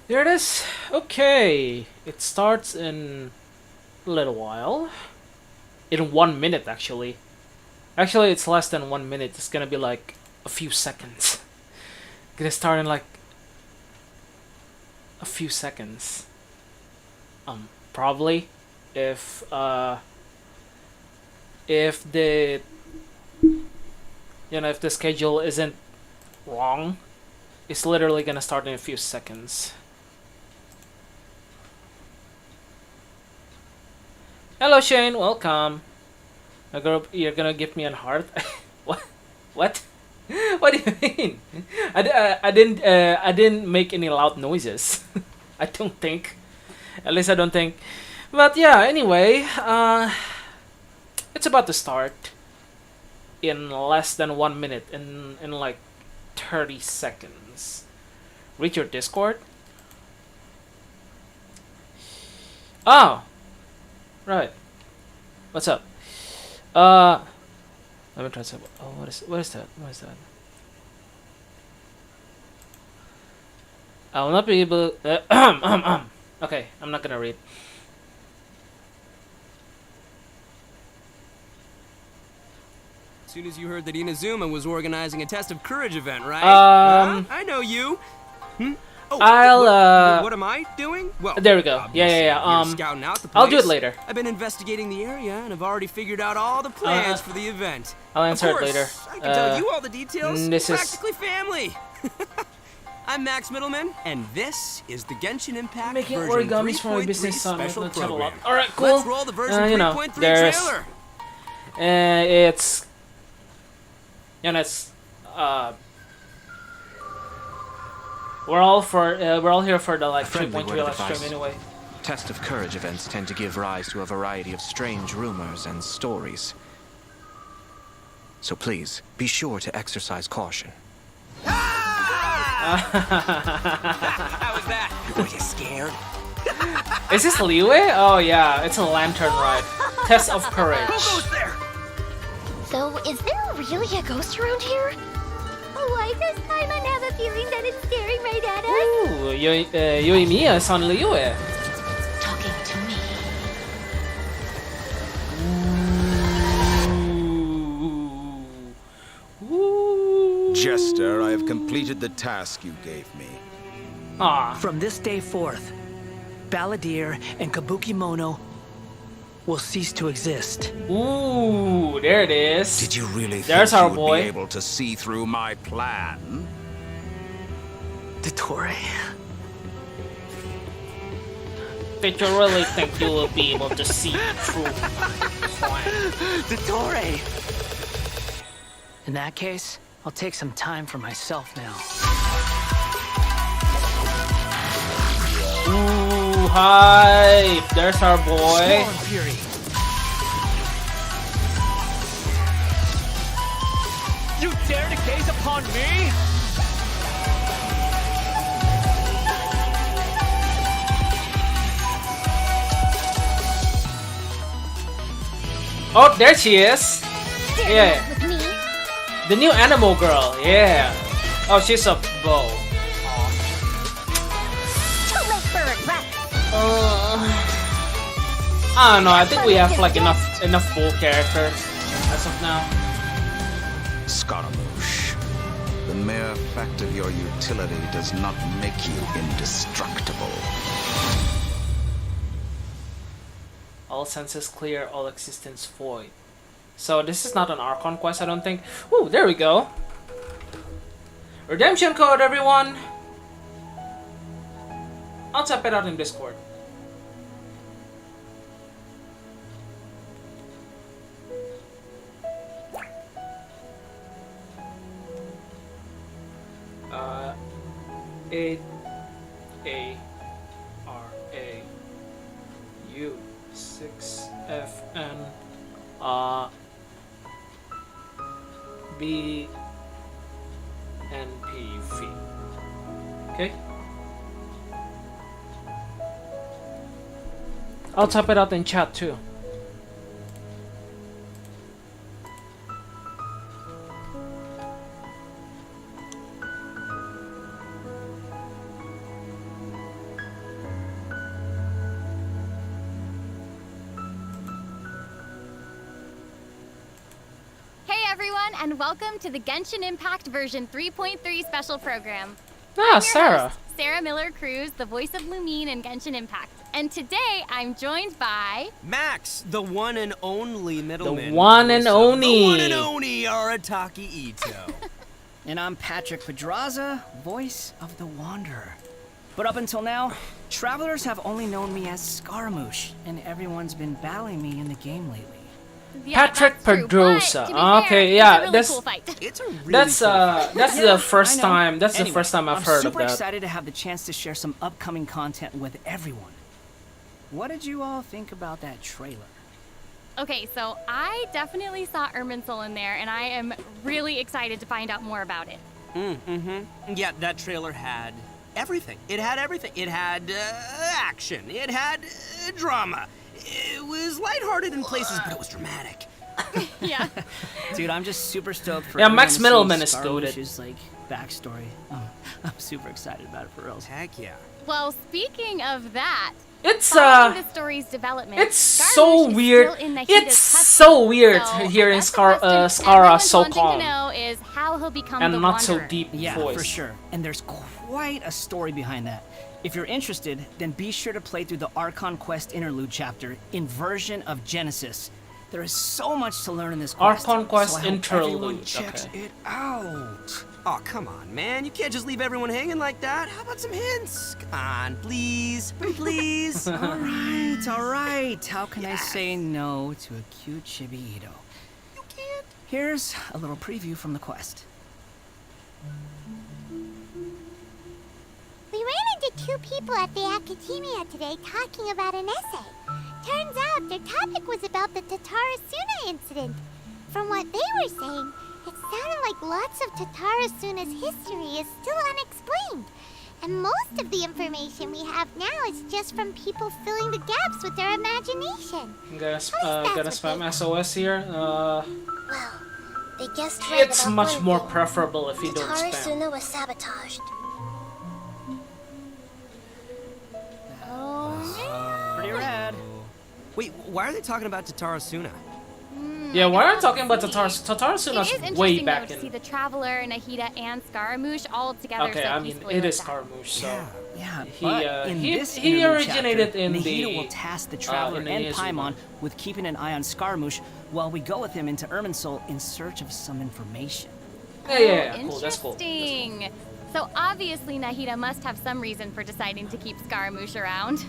There it is. Okay. It starts in a little while. In 1 minute, actually. Actually, it's less than 1 minute. It's gonna be like a few seconds. Gonna start in like a few seconds. Probably. If, if the, if the schedule isn't wrong, it's literally gonna start in a few seconds. Hello, Shane. Welcome. You're gonna give me a heart? What? What? What do you mean? I didn't make any loud noises. I don't think. At least I don't think. But yeah. Anyway, it's about to start in less than 1 minute. In like 30 seconds. Read your Discord. Oh, right. What's up? Let me try to. Oh, what is that? What is that? I will not be able. Okay, I'm not gonna read. As soon as you heard that Inazuma was organizing a test of courage event, right? I know you. Oh, what am I doing? Well, there we go. Yeah. You're scouting out the place. I'll do it later. I've been investigating the area and I've already figured out all the plans for the event. I'll answer of course, it later. I can tell you all the details. This Practically family. I'm Max Middleman, and this is the Genshin Impact Making version origamis for my 3.3 business special program. All right, cool. Let's roll the version 3.3 trailer. It's it's we're all here for the like 3.3 live stream anyway. Test of courage events tend to give rise to a variety of strange rumors and stories. So please, be sure to exercise caution. How was that? Were you scared? Is this Liyue? Oh yeah, it's a lantern ride. Test of courage. Who goes there? So, is there really a ghost around here? Why this time I have a feeling that it's staring right at us? Ooh, Yoimiya is on Liyue. Talking to me. Ooh. Jester, I have completed the task you gave me. Ah. From this day forth, Balladeer and Kabukimono will cease to exist. Ooh, there it is. Did you really There's think our you would boy. be able to see through my plan? Dottore. Did you really think you will be able to see through? Dottore! In that case, I'll take some time for myself now. Ooh, hype! There's our boy. Sworn Fury. You dare to gaze upon me? Oh, there she is. Yeah. With me? The new animal girl, yeah. Oh, she's a bow. Too late for regret. I don't know. I think we have like enough bull characters as of now. Scaramouche, the mere fact of your utility does not make you indestructible. All senses clear, all existence void. So this is not an Archon quest, I don't think. Ooh, there we go. Redemption code, everyone. I'll type it out in Discord. A R A U 6 F N B N P V. Okay. I'll type it out in chat too. everyone, and welcome to the Genshin Impact version 3.3 special program. Ah, I'm your Sarah. host, Sarah Miller-Cruz, the voice of Lumine in Genshin Impact. And today, I'm joined by... Max, the one and only middleman. The one and only. The one and only Arataki Ito. And I'm Patrick Pedraza, voice of the Wanderer. But up until now, travelers have only known me as Scaramouche, and everyone's been battling me in the game lately. Yeah, Patrick that's true, Pedrosa. but to be fair, Okay, yeah, it's a really that's cool fight. It's a really that's Yeah, the first I know. time. That's the Anyway, first time I've I'm heard of super that. excited to have the chance to share some upcoming content with everyone. What did you all think about that trailer? Okay, so I definitely saw Irminsul in there, and I am really excited to find out more about it. Yeah, that trailer had everything. It had everything. It had action. It had drama. It was lighthearted in places, but it was dramatic. Yeah. Dude, I'm just super stoked for Yeah, everyone Max to see Middleman is goated. Scaramouche's, like, backstory. I'm super excited about it for real. Heck yeah. Well, speaking of that, It's following the story's development, it's Scaramouche so is weird. still in Nahida's It's custody. so weird So hearing I guess the question Skara everyone's so wanting calm to know is how he'll become and the not so Wanderer. deep Yeah, voice. for sure. And there's quite a story behind that. If you're interested, then be sure to play through the Archon Quest interlude chapter in version of Genesis. There is so much to learn in this quest. Archon Quest so I hope everyone interlude, checks okay. it out. Oh, come on, man. You can't just leave everyone hanging like that. How about some hints? Come on, please. Please. All right. How can I say no to a cute chibi Ito? You can't. Here's a little preview from the quest. We ran into two people at the academia today talking about an essay. Turns out their topic was about the Tatarasuna incident. From what they were saying, it sounded like lots of Tatarasuna's history is still unexplained. And most of the information we have now is just from people filling the gaps with their imagination. I'm gonna spam SOS here. Well, they guessed right It's about much one more thing. preferable if you don't spam. Tatarasuna was sabotaged. Pretty rad. Wait, why are they talking about Tatarasuna? Yeah, why are you talking about see. Tatarasuna's It is way interesting, back though, to in. see the Traveler, Nahida, and Scaramouche all together Okay, so I mean peacefully it like is that. Scaramouche, so Yeah, he but in he, this he interlude originated chapter, in Nahida the will task the Traveler in and Inazuma. Paimon with keeping an eye on Scaramouche while we go with him into Irminsul in search of some information. Yeah, cool. That's cool. Interesting. So obviously Nahida must have some reason for deciding to keep Scaramouche around.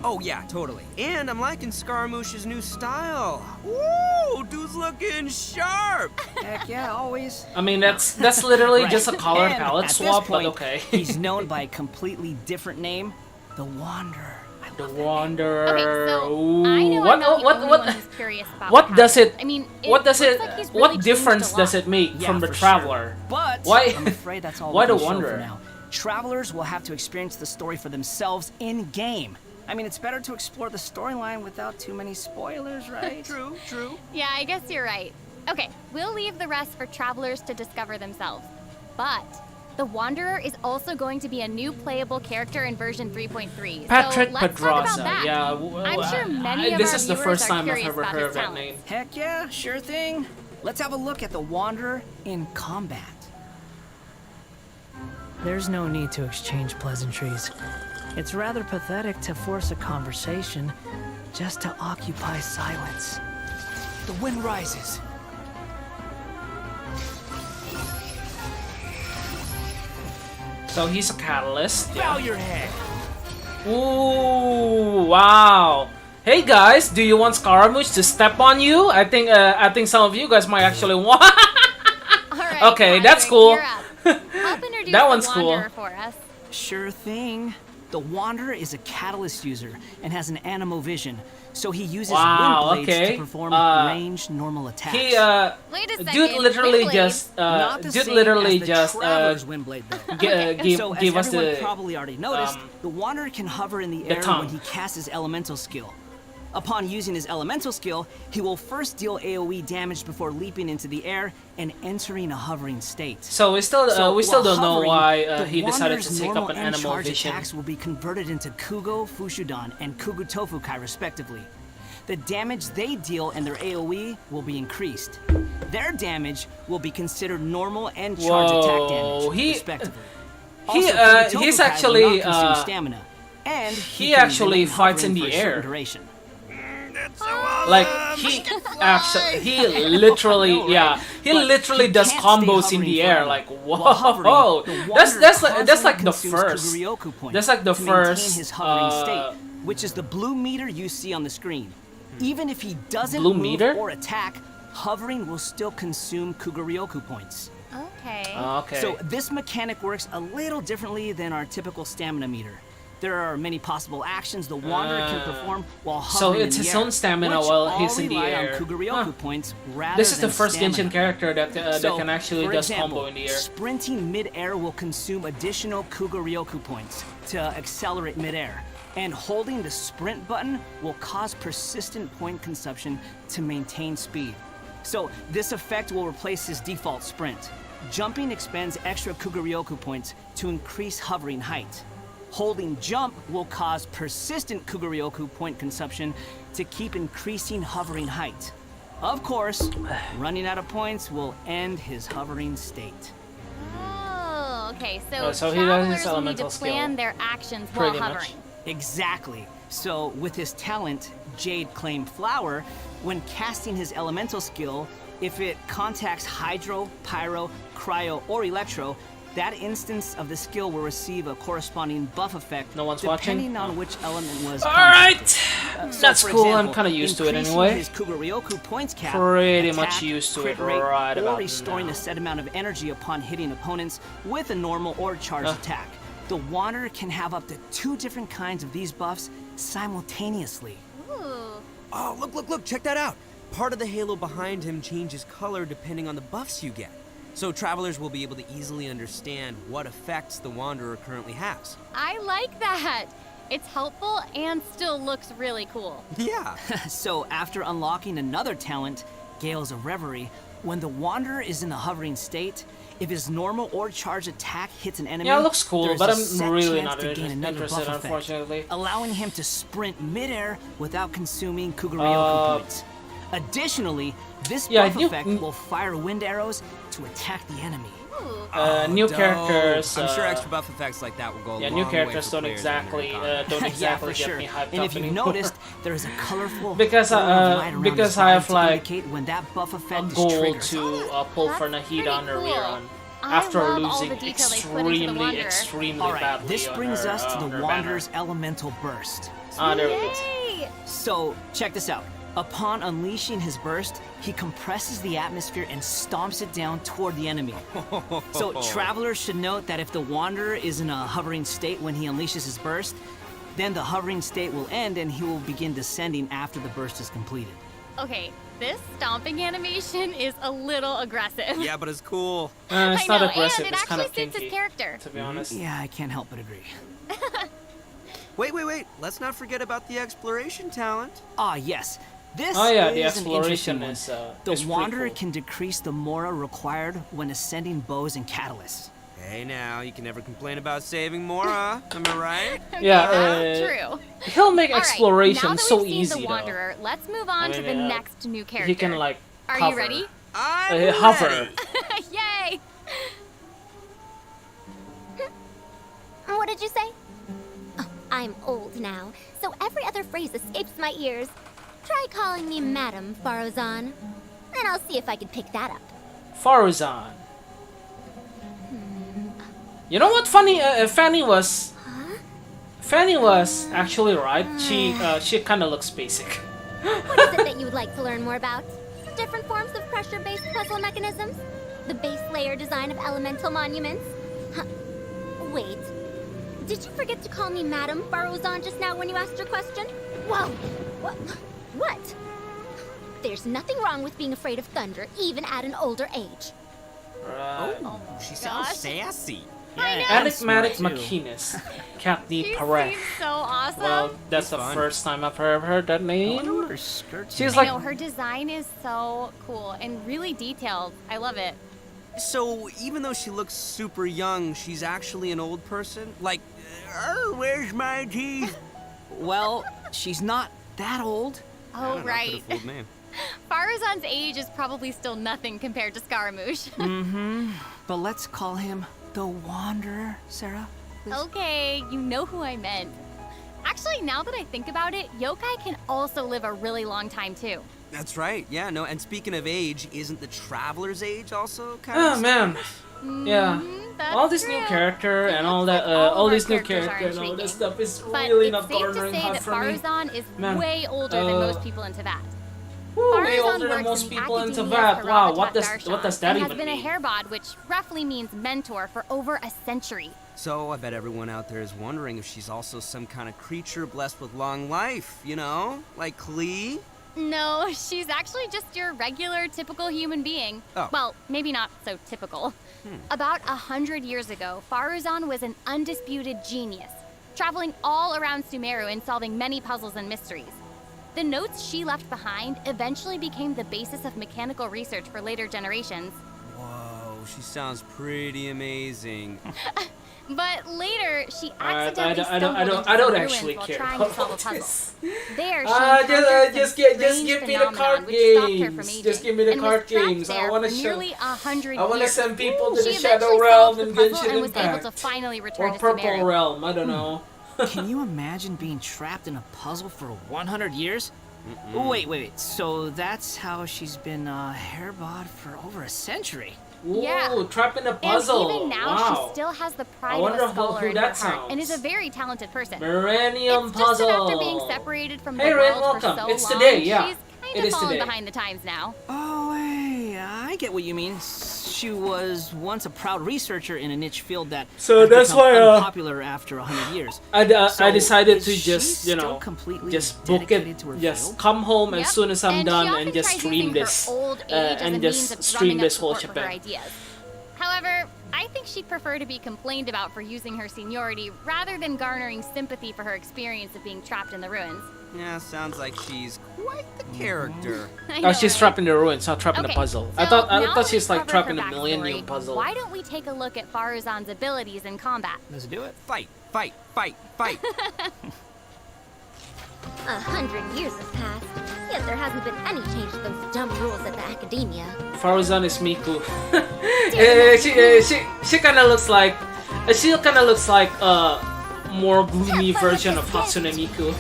Oh, yeah, totally. And I'm liking Scaramouche's new style. Woo! Dude's looking sharp! Heck yeah, always. I mean that's literally Right. just a color And palette at this swap, but point, okay. He's known by a completely different name, the Wanderer. I The love that name. Wanderer. Okay, so Ooh. I know I'm not the only one who's curious about what does happened. it? I mean, what does looks it? like he's really What changed difference a does lot. it make Yeah, from the for Traveler? Sure. But Why- I'm afraid that's all why we can the show for Wanderer? now. Travelers will have to experience the story for themselves in game. I mean, it's better to explore the storyline without too many spoilers, right? True. Yeah, I guess you're right. Okay, we'll leave the rest for travelers to discover themselves. But the Wanderer is also going to be a new playable character in version 3.3. Patrick so let's talk about Pedraza. that. Yeah, I'm sure many of this our is the viewers first are time I've curious ever about heard his of that talent. name. Heck yeah, sure thing. Let's have a look at the Wanderer in combat. There's no need to exchange pleasantries. It's rather pathetic to force a conversation just to occupy silence. The wind rises. So he's a catalyst. Bow Yeah. your head. Ooh, wow. Hey guys, do you want Scaramouche to step on you? I think some of you guys might actually want. All right, Okay, Patrick, that's cool. you're up. Help introduce That the one's cool. Wanderer for us. Sure thing. The Wanderer is a catalyst user and has an animo vision, so he uses Wow, wind blades okay. to perform ranged normal attacks. He Wait a second. dude literally Windblade. just Not the dude same literally as the just Traveler's Windblade, though. give So, give as us everyone the probably already noticed, the Wanderer can hover in the air tongue. when he casts his elemental skill. Upon using his elemental skill, he will first deal AoE damage before leaping into the air and entering a hovering state. So we still while don't know hovering, why the he decided Wanderer's to take normal up an and animal charge vision. attacks will be converted into Kugo, Fushudan, and Kugu Tofukai respectively. The damage they deal and their AoE will be increased. Their damage will be considered normal and charge attack damage, respectively. He's actually will not consume stamina, and he can actually remain fights in hovering the for a certain air. duration. Like he literally he literally he does can't stay combos in hovering the air. forever. Like While hovering, whoa, the that's wanderer that's like the constantly first. consumes Kuguryoku points That's like the to maintain first. his hovering state, which is the blue meter you see on the screen. Even if he doesn't Blue move meter? or attack, hovering will still consume Kuguryoku points. Okay. Okay. So this mechanic works a little differently than our typical stamina meter. There are many possible actions the wanderer can perform while so hovering it's in the his air, own stamina which while all he's in the rely air. on Kuguryoku Huh. points rather This is the than first stamina. Genshin character that So, can actually for does example, combo in the air. sprinting mid-air will consume additional Kuguryoku points to accelerate mid-air, and holding the sprint button will cause persistent point consumption to maintain speed. So this effect will replace his default sprint. Jumping expends extra Kuguryoku points to increase hovering height. Holding jump will cause persistent Kuguryoku point consumption to keep increasing hovering height. Of course, running out of points will end his hovering state. Oh, okay. So he does his travelers will need to elemental plan skill. their actions Pretty while much. hovering. Exactly. So with his talent, Jade Claim Flower, when casting his elemental skill, if it contacts Hydro, Pyro, Cryo, or Electro, that instance of the skill will receive a corresponding buff effect No one's depending watching? on which element was Alright! contacted. That's for cool, I'm example, kinda used to it increasing anyway. His Kuguryoku points cap, Pretty attack, much used to crit it rate, right or about restoring now. a set amount of energy upon hitting opponents with a normal or charged attack. The Wanderer can have up to 2 different kinds of these buffs simultaneously. Ooh. Oh, look, check that out. Part of the halo behind him changes color depending on the buffs you get. So travelers will be able to easily understand what effects the Wanderer currently has. I like that. It's helpful and still looks really cool. Yeah. So after unlocking another talent, Gales of Reverie, when the Wanderer is in a hovering state, if his normal or charged attack hits an enemy, Yeah, it looks cool, there's but a I'm set really chance not to gain another interested, buff effect, unfortunately. allowing him to sprint midair without consuming Kuguryoku points. Additionally, this Yeah, buff effect will fire wind arrows to attack the enemy. Ooh. New Dope. characters. I'm sure extra buff effects like that will go a Yeah, long new way characters for don't players when they're exactly in combat. don't Yeah, exactly for get sure. me hyped And up if you've anymore. noticed, there is a colorful Because, orb of light around because his I body have, to like, indicate when that buff a effect is goal triggered. to pull for That's Nahida on the pretty cool. rerun I after love all losing the detail they put into the Wanderer. extremely All right, badly. this on brings her, us to on the her Wanderer's banner. elemental burst. Ah, there we go. Yay! So, check this out. Upon unleashing his burst, he compresses the atmosphere and stomps it down toward the enemy. So, travelers should note that if the Wanderer is in a hovering state when he unleashes his burst, then the hovering state will end and he will begin descending after the burst is completed. Okay, this stomping animation is a little aggressive. Yeah, but it's cool. It's I not know, aggressive. and it It's kind actually of suits his kinky, character. to be honest. Yeah, I can't help but agree. Wait. Let's not forget about the exploration talent. Ah, yes. This Oh yeah, is the an exploration interesting one. is The is pretty Wanderer cool. can decrease the mora required when ascending bows and catalysts. Hey now, you can never complain about saving Mora, am I right? Yeah, True. he'll make All right, exploration now that so we've seen easy the though. Wanderer, let's move on to mean, the next new character. He can like Are hover. you ready? I'm Hover. ready. Yay! What did you say? Oh, I'm old now, so every other phrase escapes my ears. Try calling me Madam Farozan, and I'll see if I can pick that up. Faruzan. You know what? Funny, Fanny was. Fanny was actually right. She kind of looks basic. What is it that you would like to learn more about? Different forms of pressure-based puzzle mechanisms? The base layer design of elemental monuments? Huh. Wait. Did you forget to call me Madam Farozan just now when you asked your question? Whoa! What? There's nothing wrong with being afraid of thunder, even at an older age. Right. She sounds sassy. Enigmatic Machinist, Kathy She Perez. seems so awesome. Well, that's the fun. first time I've heard that name. Her skirts. She's I like, know, her design is so cool and really detailed. I love it. So even though she looks super young, she's actually an old person? Like, where's my teeth? Well, she's not that old. Oh, I right. Could have fooled me. Faruzan's age is probably still nothing compared to Scaramouche. But let's call him the Wanderer, Sarah. Okay, you know who I meant. Actually, now that I think about it, yokai can also live a really long time too. That's right. Yeah, no, and speaking of age, isn't the Traveler's age also kind Oh of... man. Yeah. That's All this true. new character and all that, Looks like all of this our new characters are character and all intriguing. this stuff is But really it's not safe to garnering say hot that for me. Faruzan is Man, way older than most people into that. Woo, way Faruzan older than works most in the people into Academia that. Wow, Karabatak what Darshan does that and even has been mean? a hairbod, which roughly means mentor, for over a century. So I bet everyone out there is wondering if she's also some kind of creature blessed with long life, you know? Like Klee? No, she's actually just your regular, typical human being. Oh. Well, maybe not so typical. About 100 years ago, Faruzan was an undisputed genius, traveling all around Sumeru and solving many puzzles and mysteries. The notes she left behind eventually became the basis of mechanical research for later generations. Whoa, she sounds pretty amazing. But later, she I accidentally don't stumbled into I don't some actually ruins while care trying to about solve a puzzle. this. There, she encountered just some just strange give me the card phenomenon which stopped her from games. aging, Just give me the and was card trapped games. I there want to for show. nearly 100 I want to years. send people to the She Shadow eventually Realm solved and the puzzle Genshin and was able to Impact. finally return Or to Purple Sumeru. Realm, I don't know. Can you imagine being trapped in a puzzle for 100 years? Wait. So that's how she's been hairbod for over a century. Ooh, Yeah. trapped in a puzzle. And even now, wow. she still has the I pride of wonder a scholar who in her that heart, and is a sounds. very talented person. Millennium It's just Puzzle. that after being separated from Hey, the Ren, world for welcome. so It's long, today, yeah. she's kind It of is fallen today. behind the times now. Oh, hey, I get what you mean. She was once a proud researcher in a niche field that So has that's become why, unpopular after 100 years. I So decided is to she just, you still know, completely just book dedicated it, to her just field? come home as Yep. soon as I'm And she done often and just tries stream using this, her old age as a and means just of stream drumming up this whole support for her shebang. ideas. However, I think she'd prefer to be complained about for using her seniority rather than garnering sympathy for her experience of being trapped in the ruins. Yeah, sounds like she's quite the character. I Oh, know, she's right? trapped in the ruins, not trapped in Okay, a puzzle. so I thought now that she's we've like covered trapped her in a Millennium backstory, Puzzle. Why don't we take a look at Faruzan's abilities in combat? Let's do it. Fight. 100 years have passed, yet there hasn't been any change to those dumb rules at the Academia. Faruzan is Miku. She kind of looks like a more gloomy version of Hatsune Miku.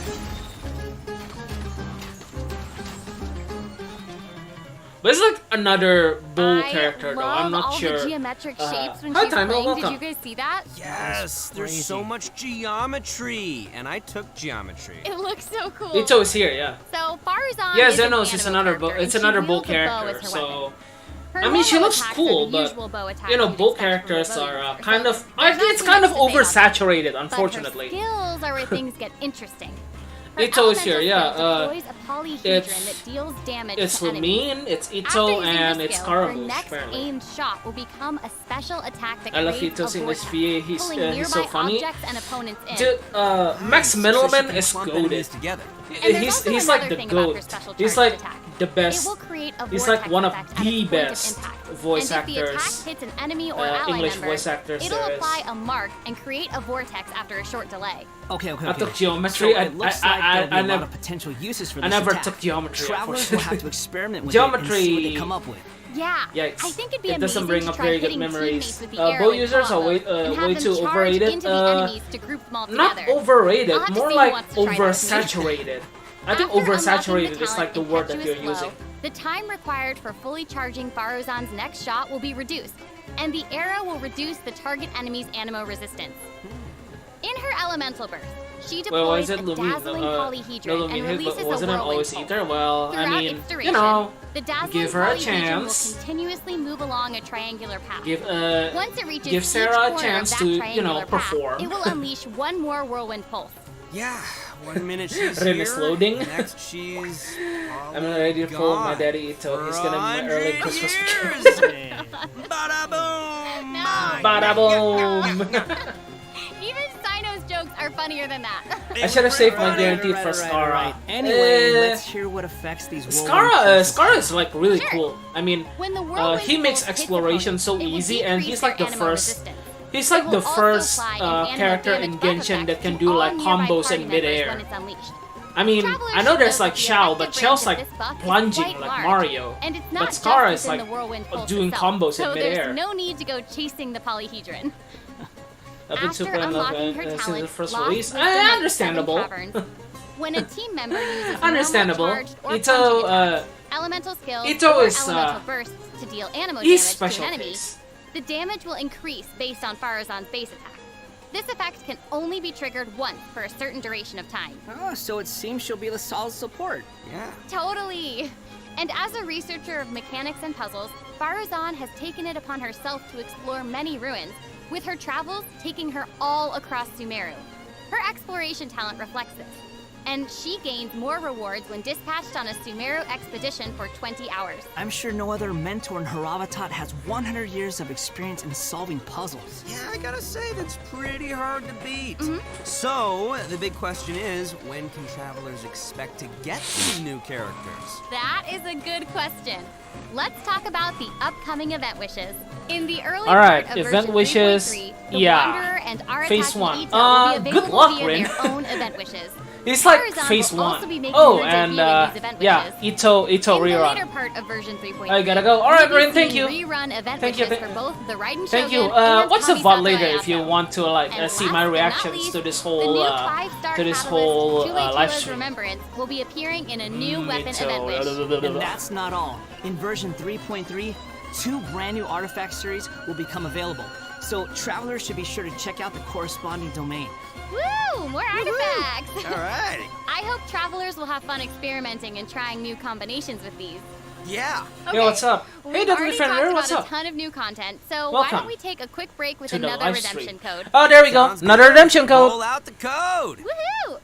But it's like another bull character though. I'm not all sure. the geometric shapes when Hi, she's Time, playing. welcome. Did you guys see that? Yes, there's crazy. so much geometry, and I took geometry. It looks so cool. Ito is here, yeah. So Faruzan Yeah, is an Zenos is anime another bull. character, It's and she another bull wields a bow as character. her So weapon. Her I mean, she normal looks attacks are cool, the but usual bow attacks you know, you'd bull expect from a characters bow are user. kind So of. I there's think it's not kind too of much to say about oversaturated, But unfortunately. her skills are where things get interesting. Her Ito is here, elemental yeah. skill deploys a polyhedron it's- that deals damage It's to enemies. Lumine, it's After Ito, using and her it's skill, her Karamus, next apparently. aimed shot will become a special attack that I love creates Ito's a English vortex, VA, he's pulling so nearby funny. objects and opponents in. Dude, Max Middleman is clump goated. enemies together. And there's also He's like another the thing about her goat. special He's charge like attack. the It best. will create a He's like vortex one of effect at the its point of best impact. voice and if the attack actors, hits an enemy or ally English member, voice actors it'll there is. apply a mark and create a vortex after a short delay. Okay. I took geometry. So it looks like there'll be a lot of potential uses for this I never attack. took geometry, Travelers will have to experiment with it Geometry. and see what they come up with. Yeah, Yikes. I think it'd be It doesn't amazing bring to up try very good hitting memories. teammates with the Bow arrow in users are combo way, and have way them too charge overrated. into the enemies to group them all Not together. overrated, I'll have to more see who like wants to try that with me. oversaturated. I think After unlocking oversaturated the is like the talent word that you're Impetuous Flow, using. the time required for fully charging Faruzan's next shot will be reduced, and the arrow will reduce the target enemy's animo resistance. In her elemental burst, she Well, why deploys is it a Lumine? dazzling No, polyhedron and Lumine, releases but a wasn't it whirlwind always pulse. Ether? Well, I Throughout mean, its duration, you know, the dazzling give her a polyhedron chance. will continuously move along a triangular path. Once it reaches give each Sarah a corner of chance that to, you know, triangular path, perform. it will unleash one more whirlwind pulse. Yeah, 1 minute she's Ren here, is loading. next she's I'm ready to pull my gone daddy Ito. He's gonna be my early 100 Christmas years. present. Bada boom! No. Bada boom! Even Sino's jokes are funnier than that. I should have saved my guaranteed for Right. Skara. Anyway, Eh, let's hear what affects these whirlwind pulses. Skara is like really Sure. cool. I mean, When the whirlwind he makes pulse hits exploration opponents, so it will easy, and decrease he's like their the animo first. resistance. He's It like will the also first apply an animo character damage in buff Genshin effect that can to do all like nearby combos in party members when midair. it's unleashed. I mean, Travelers I know should there's know like that the Xiao, effective but range Xiao's of like this buck is plunging quite like large. Mario. And it's But not Scar just is within like the whirlwind pulse doing itself, combos so in midair. there's no need to go chasing the polyhedron. I've been After super in love unlocking her since the talent, first Lost release. Wisdom of the Seven Understandable. Caverns, when a team member uses Understandable. normal charged or Ito, plunging attacks, elemental skills, Ito or is, elemental bursts to deal animo he's damage to special an enemy, case. the damage will increase based on Faruzan's base attack. This effect can only be triggered once for a certain duration of time. Oh, so it seems she'll be the solid support. Yeah. Totally! And as a researcher of mechanics and puzzles, Faruzan has taken it upon herself to explore many ruins, with her travels taking her all across Sumeru. Her exploration talent reflects this, and she gains more rewards when dispatched on a Sumeru expedition for 20 hours. I'm sure no other mentor in Haravatat has 100 years of experience in solving puzzles. Yeah, I gotta say, that's pretty hard to beat. So, the big question is, when can travelers expect to get these new characters? That is a good question. Let's talk about the upcoming event wishes. In the early Alright, part of event version wishes, 3.3, the yeah. Wanderer and Phase Arataki 1. Ito will be Good available luck, via Rin. their own event wishes. It's like Faruzan phase will also 1. be making Oh, her and debut in these event yeah, wishes. Ito In the later rerun. part of version 3.3, I gotta go. Alright, we'll be Rin, thank seeing you. Rerun event Thank you, wishes thank- for both the Raiden Thank you. Shogun and What's the Kami VOD later if Sakayato. you want to like And see last my but not reactions least, to this the whole new 5-star live catalyst, stream? Remembrance will be appearing in a new weapon Ito. event wish. And that's not all. In version 3.3, 2 brand new artifact series will become available. So travelers should be sure to check out the corresponding domain. Woo! More artifacts! All right. I hope travelers will have fun experimenting and trying new combinations with these. Yeah. Okay, Yo, what's up? Hey, We've Dudley already Fenrir, talked what's about up? a ton of new content, so why Welcome don't we take a quick break with to the another live redemption stream. code? Oh, there we go. Sounds Another good. redemption code. Roll out the code. Woohoo!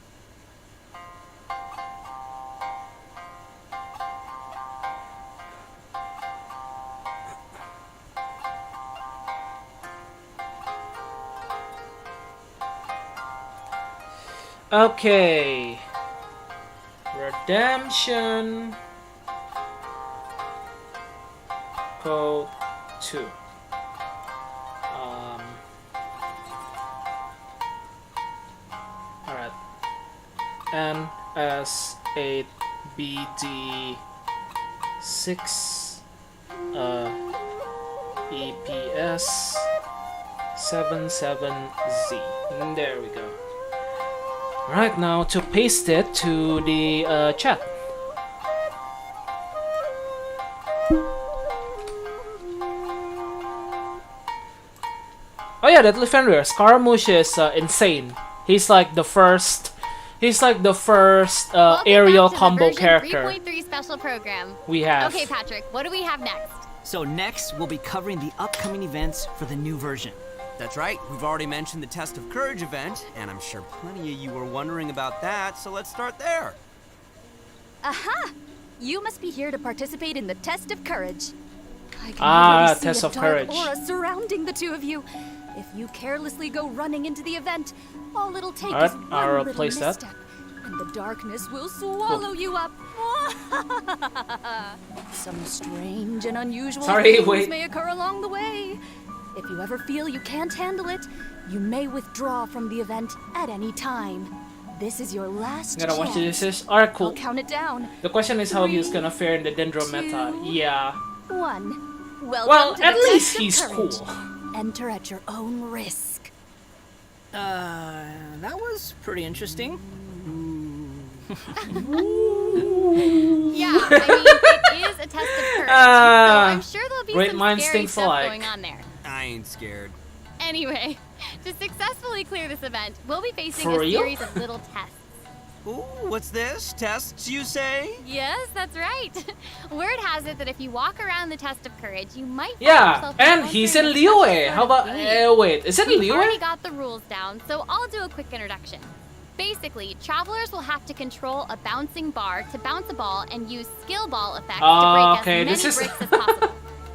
Okay. Redemption code 2. Alright. NS8BD 6 EPS 77Z. There we go. Right now to paste it to the chat. Oh yeah, that Fenrir Scaramouche is insane. He's like the first. He's like the first Welcome aerial back to the combo version character 3.3 special program. we have. Okay, Patrick, what do we have next? So next, we'll be covering the upcoming events for the new version. That's right. We've already mentioned the Test of Courage event, and I'm sure plenty of you were wondering about that, so let's start there. Aha! You must be here to participate in the Test of Courage. I can Ah, already see Test a of dark Courage. aura surrounding the two of you. If you carelessly go running into the event, all it'll take Alright, is one I'll little replace that. misstep, and the darkness will swallow you up. Some strange and unusual Sorry, things wait. may occur along the way. If you ever feel you can't handle it, you may withdraw from the event at any time. This is your last Gotta chance. watch this. Alright, I'll cool. count it down. The question is how he's 3, gonna fare in the Dendro meta. 2, Yeah. 1. Welcome Well, to at the least Test of he's Courage. cool. Enter at your own risk. That was pretty interesting. Yeah, I mean, it is a test of courage, so I'm sure there'll be great some minds scary think stuff alike. going on there. I ain't scared. Anyway, to successfully clear this event, we'll be facing For a real? series of little tests. Ooh, what's this? Tests, you say? Yes, that's right. Word has it that if you walk around the test of courage, you might find Yeah, yourself and encountering he's in a Liyue. special How about? sort of being. Wait, is it We've already Liyue? got the rules down, so I'll do a quick introduction. Basically, travelers will have to control a bouncing bar to bounce a ball and use skill ball effects to break Okay, as many this is- bricks as possible.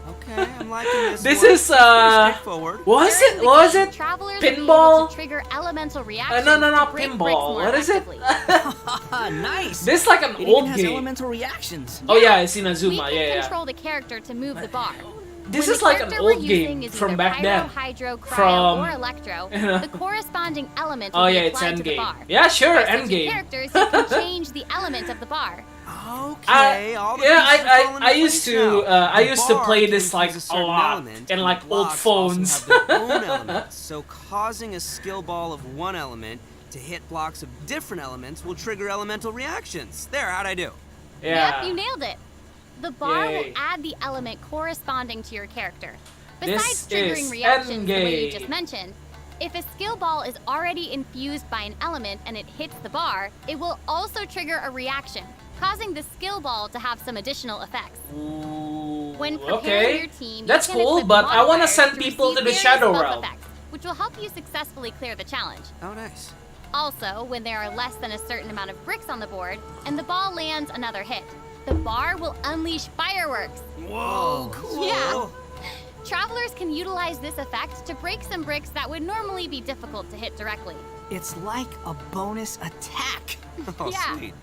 Okay, I'm liking this. This one. is It's pretty straightforward. Was During it? the Was game, it? Travelers will be able Pinball? to trigger elemental reactions No, to break pinball. bricks more What is it? effectively. Nice! This is like an It old even has game. elemental reactions. Oh yeah, it's We Inazuma. can Yeah, yeah. control the character to move the bar. This When is the like an character we're old using game is from either back pyro, then. hydro, cryo, From- or electro, you know. the corresponding element Oh will be yeah, it's applied to the Endgame. bar. Yeah, sure, By switching Endgame. characters, you can change the element of the bar. Okay, all the yeah, pieces are falling I into used place to now. I The used to bar play can this like use a certain lot element, in and like the old blocks also phones. have their own elements, so causing a skill ball of one element to hit blocks of different elements will trigger elemental reactions. There, how'd I do? Yeah. Yep, you nailed it. The bar Yay. will add the element corresponding to your character. This Besides triggering is reactions the way you Endgame. just mentioned, if a skill ball is already infused by an element and it hits the bar, it will also trigger a reaction, causing the skill ball to have some additional effects. Ooh, When preparing okay. your team, That's you can cool, equip but I want to modifiers send people to receive the various Shadow buff Realm. effects, which will help you successfully clear the challenge. Oh, nice. Also, when there are less than a certain amount of bricks on the board, and the ball lands another hit, the bar will unleash fireworks. Whoa, cool. Yeah. Travelers can utilize this effect to break some bricks that would normally be difficult to hit directly. It's like a bonus attack. Oh, Yeah. sweet.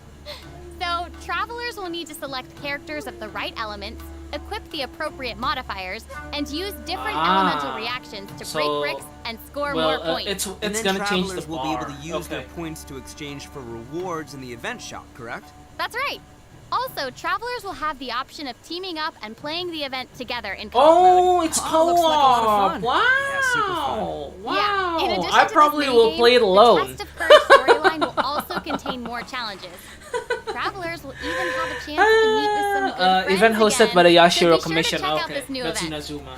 So, travelers will need to select characters of the right elements, equip the appropriate modifiers, and use different elemental reactions to break so- bricks and score Well, more points. it's And then gonna change the travelers will be able bar. to use their Okay. points to exchange for rewards in the event shop, correct? That's right. Also, travelers will have the option of teaming up and playing the event together in co-op Oh, mode. it's Oh, co-op. looks like a lot of fun. Wow. Yeah, super fun. Wow. Yeah, in addition I to probably this will minigame, play it alone. The Test of Courage storyline will also contain more challenges. Travelers will even have a chance to meet with some good friends Event hosted again, by the so be Yashiro sure to Commission. check out Okay, this new that's event. Inazuma.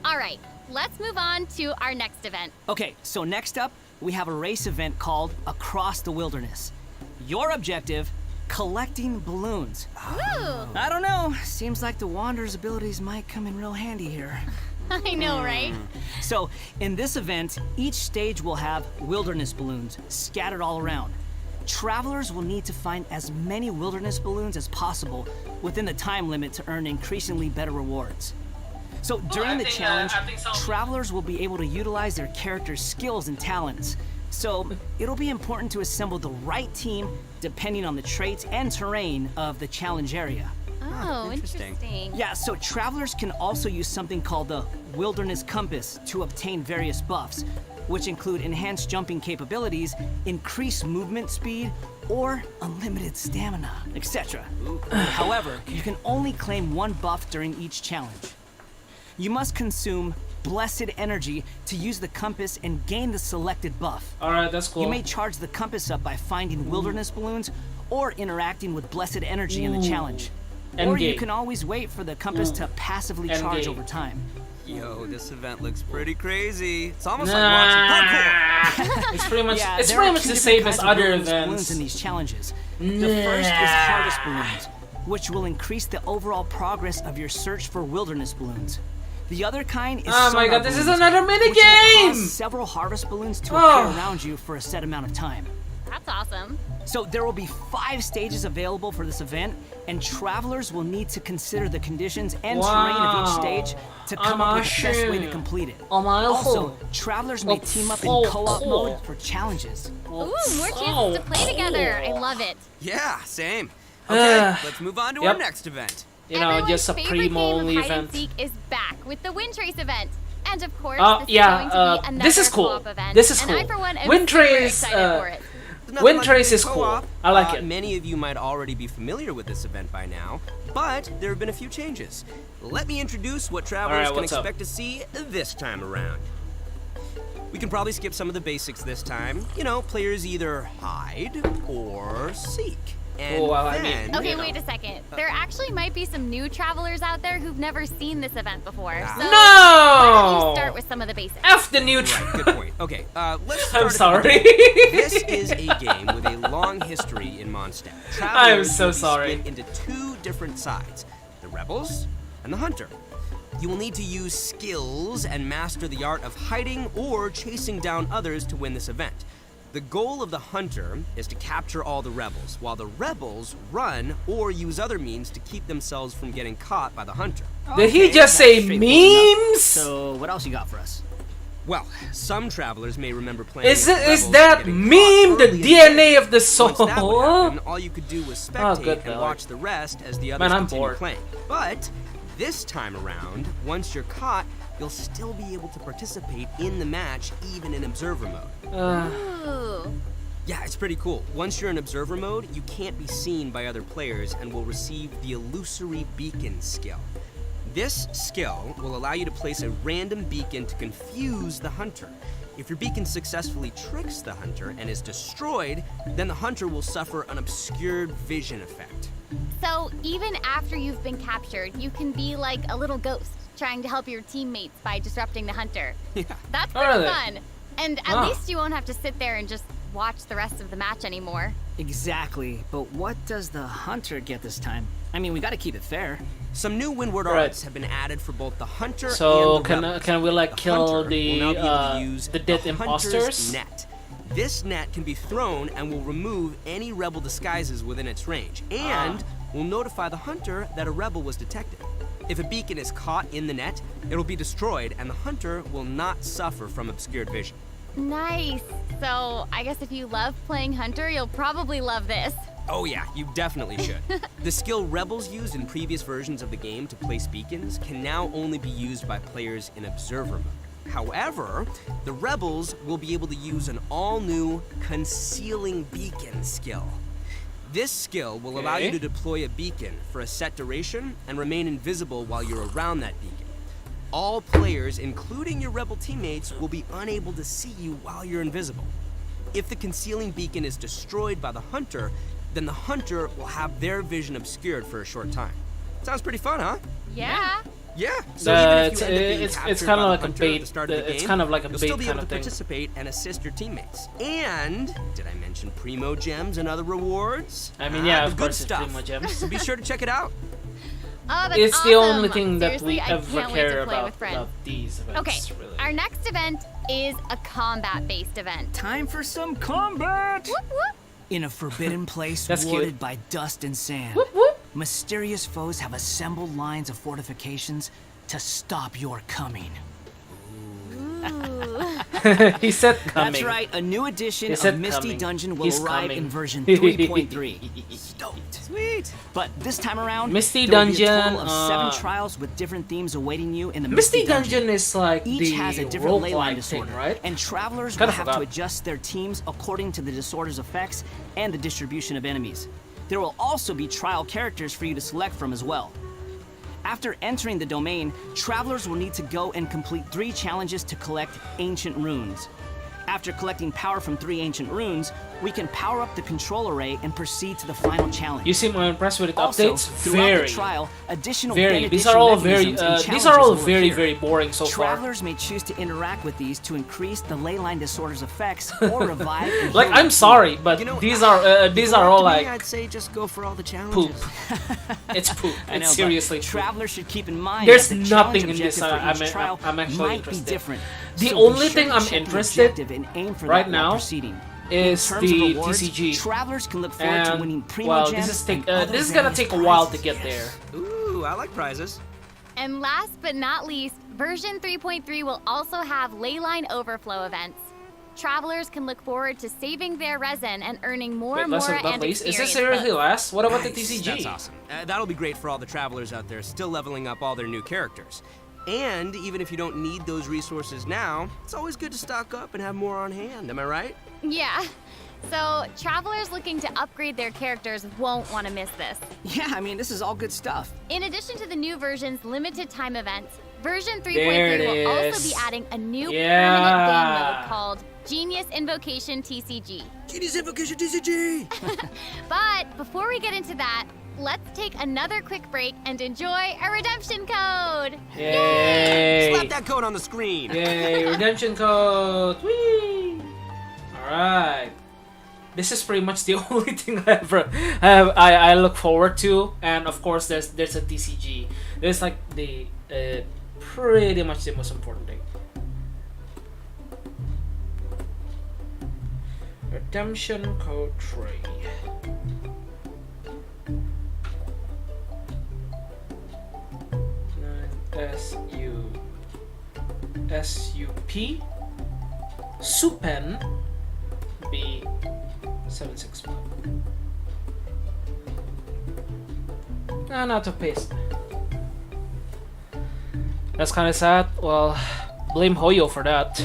All right, let's move on to our next event. Okay, so next up, we have a race event called Across the Wilderness. Your objective, collecting balloons. Woo! I don't know, seems like the Wanderer's abilities might come in real handy here. I know, right? So, in this event, each stage will have wilderness balloons scattered all around. Travelers will need to find as many wilderness balloons as possible within the time limit to earn increasingly better rewards. So during the challenge, travelers will be able to utilize their character's skills and talents. So it'll be important to assemble the right team depending on the traits and terrain of the challenge area. Oh, interesting. interesting. Yeah, so travelers can also use something called the Wilderness Compass to obtain various buffs, which include enhanced jumping capabilities, increased movement speed, or unlimited stamina, etc. However, you can only claim one buff during each challenge. You must consume blessed energy to use the compass and gain the selected buff. Alright, that's cool. You may charge the compass up by finding wilderness balloons or interacting with blessed energy in the challenge. Or you Endgame. can always wait for the compass to passively charge Endgame. over time. Yo, this event looks pretty crazy. It's almost like watching parkour. Nah. It's pretty much Yeah, it's there pretty are much two the different same kinds as of other wilderness balloons events. in these challenges. The first is harvest balloons, which will increase the overall progress of your search for wilderness balloons. The other kind is Oh my sonar god, this is balloons, another which will minigame! cause several harvest balloons to Oh. appear around you for a set amount of time. That's awesome. So there will be 5 stages available for this event, and travelers will need to consider the conditions and terrain of each Wow. stage to come up with the best way to Awesome. complete it. Also, Travelers may team up in oh, co-op cool. mode for challenges. Ooh, more chances to play together. I love it. Yeah, same. Okay, Uh, let's move on to yep. our next event. you know, Everyone's just a favorite game primo of only hide and event. seek is back with the Wind Trace event. And of course, this Yeah, is going to be another this is cool. co-op event. This is and I, cool. for one, am Wind super Trace, excited for it. Nothing Wind like Trace doing is cool. co-op. I like it. Many of you might already be familiar with this event by now, but there have been a few changes. Let me introduce what travelers Alright, can what's up? expect to see this time around. We can probably skip some of the basics this time. You know, players either hide or seek. And Oh, well, I mean- then, Okay, you know, wait a second. There actually might be some new travelers out there who've never seen this event before. So why don't No! you start with some of the basics? F the new Right, good point. Okay, let's start I'm at the sorry. beginning. This is a game with a long history in Mondstadt. Travelers so will be sorry. split into 2 different sides, the rebels and the hunter. You will need to use skills and master the art of hiding or chasing down others to win this event. The goal of the hunter is to capture all the rebels, while the rebels run or use other means to keep themselves from getting caught by the hunter. Did he Okay, just say that's straightforward enough. memes? So what else you got for us? Well, some travelers may remember playing Is as it is rebels that and getting meme caught the early in DNA of the Once that would soul? happen, all you could do was spectate good and lord. watch the rest as the others Man, I'm continue bored. playing. But This time around, once you're caught, you'll still be able to participate in the match even in observer mode. Ooh. Yeah, it's pretty cool. Once you're in observer mode, you can't be seen by other players and will receive the illusory beacon skill. This skill will allow you to place a random beacon to confuse the hunter. If your beacon successfully tricks the hunter and is destroyed, then the hunter will suffer an obscured vision effect. So even after you've been captured, you can be like a little ghost, trying to help your teammates by disrupting the hunter. Yeah. That's Oh, pretty really? fun. And at least you won't have to sit there and just watch the rest of the match anymore. Exactly, but what does the hunter get this time? I mean, we gotta keep it fair. Some new windward Right. arts have been added for both the hunter So and the rebels. can we like The kill hunter will now be able to use the dead the imposters? hunter's net. This net can be thrown and will remove any rebel disguises within its range, and will notify the hunter that a rebel was detected. If a beacon is caught in the net, it will be destroyed, and the hunter will not suffer from obscured vision. Nice. So I guess if you love playing hunter, you'll probably love this. Oh yeah, you definitely should. The skill rebels used in previous versions of the game to place beacons can now only be used by players in observer mode. However, the rebels will be able to use an all-new concealing beacon skill. This skill will allow you to deploy a beacon for a set duration and remain invisible while you're around that beacon. All players, including your rebel teammates, will be unable to see you while you're invisible. If the concealing beacon is destroyed by the hunter, then the hunter will have their vision obscured for a short time. Sounds pretty fun, huh? Yeah. Yeah. So even if you end up being it's captured kind by of the like a hunter at bait. the start of the It's game, kind of like a you'll bait still be able kind to of thing. participate and assist your teammates. And did I mention Primo Gems and other rewards? I mean, yeah, the of good course, it's stuff. Primo Gems. So be sure to check it out. Oh, that's It's awesome. the only thing that Seriously, we I ever can't wait care to play about with friends. these events. Okay, really. our next event is a combat-based event. Time for some combat! Whoop, whoop. In a forbidden place That's cute. warded by dust and sand, Whoop, whoop. mysterious foes have assembled lines of fortifications to stop your coming. He said coming. That's right, a new edition He of said Misty coming. Dungeon will He's arrive coming. in version 3.3. Stoked. Sweet. But this time around, Misty there will be a Dungeon, total of 7 trials with different themes awaiting you in the Misty Dungeon is like Each the has a different ley line roguelike thing, disorder, right? and travelers Kinda will have to forgot. adjust their teams according to the disorder's effects and the distribution of enemies. There will also be trial characters for you to select from as well. After entering the domain, travelers will need to go and complete 3 challenges to collect ancient runes. After collecting power from 3 ancient runes, we can power up the control array and proceed to the final challenge. You seem impressed with the Also, updates. throughout Very, the trial, additional very. These benediction are all very. mechanisms and These challenges are all will very, appear. very boring so far. Travelers may choose to interact with these to increase the ley line disorder's effects or revive and Like heal I'm your sorry, but You know, these are all To me, like I'd say just go for all the poop. challenges. It's poop. I know, It's but seriously poop. travelers should keep in mind There's that the nothing challenge in this objective for I'm- each trial I'm actually might interested. be different. The So be only sure thing to I'm check the interested objective and aim for right that while now proceeding. is In terms the of rewards, TCG. Travelers can look forward to winning And Primo well, Gems this is and other this is gonna various take a while to prizes. get there. Ooh, I like prizes. And last but not least, version 3.3 will also have leyline overflow events. Travelers can look forward to saving their resin and earning more Wait, last mora but not and least, is experience this seriously books. last? What about the Nice, TCG? That's awesome. That'll be great for all the travelers out there still leveling up all their new characters. And even if you don't need those resources now, it's always good to stock up and have more on hand, am I right? Yeah. So, travelers looking to upgrade their characters won't want to miss this. Yeah, I mean, this is all good stuff. In addition to the new version's limited time events, version There 3.3 it will also is. be adding a new Yeah. permanent game mode called Genius Invocation TCG. Genius Invocation TCG! But before we get into that, let's take another quick break and enjoy a redemption code. Yay! Slap that code on the screen! Yay! Redemption code. Whee! All right. This is pretty much the only thing I look forward to, and of course there's a TCG. There's like the pretty much the most important thing. Redemption code 3. SUP Supen B765. Not to paste. That's kind of sad. Well, blame Hoyo for that.